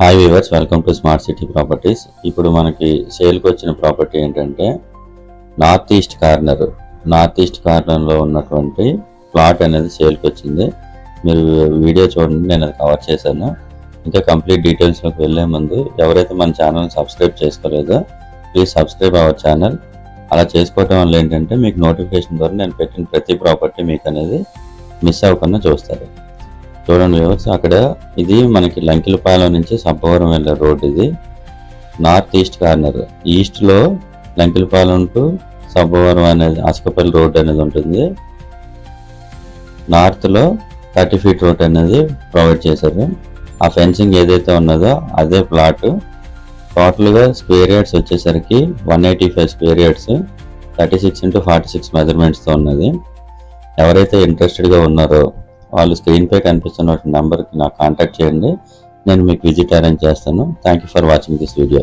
Hi weavers, welcome to smart city properties. ఇప్పుడు మనకి సేల్కి వచ్చిన ప్రాపర్టీ ఏంటంటే నార్త్ ఈస్ట్ కార్నర్లో ఉన్నటువంటి ప్లాట్ అనేది సేల్కి వచ్చింది. మీరు వీడియో చూడండి, నేను అది కవర్ చేశాను. ఇంకా కంప్లీట్ డీటెయిల్స్లోకి వెళ్ళే ముందు ఎవరైతే మన ఛానల్ని సబ్స్క్రైబ్ చేసుకోలేదో ప్లీజ్ సబ్స్క్రైబ్ అవర్ ఛానల్. అలా చేసుకోవటం వల్ల ఏంటంటే మీకు నోటిఫికేషన్ ద్వారా నేను పెట్టిన ప్రతి ప్రాపర్టీ మీకు అనేది మిస్ అవ్వకుండా చూస్తారు. చూడండి వ్యూవర్స్, అక్కడ ఇది మనకి లంకిలపాలెం నుంచి సబ్బవరం వెళ్ళే రోడ్. ఇది నార్త్ ఈస్ట్ కార్నర్. ఈస్ట్లో లంకిలపాలెం టు సబ్బవరం అనేది అసకపల్లి రోడ్ అనేది ఉంటుంది. నార్త్లో 30 feet రోడ్ అనేది ప్రొవైడ్ చేశారు. ఆ ఫెన్సింగ్ ఏదైతే ఉన్నదో అదే ప్లాట్. టోటల్గా స్క్వేర్ యార్డ్స్ వచ్చేసరికి 185 స్క్వేర్ యార్డ్స్, 36x46 మెజర్మెంట్స్తో ఉన్నది. ఎవరైతే ఇంట్రెస్టెడ్గా ఉన్నారో వాళ్ళు స్క్రీన్పై కనిపిస్తున్న నెంబర్కి నాకు కాంటాక్ట్ చేయండి. నేను మీకు విజిట్ అరేంజ్ చేస్తాను. Thank you for watching this video.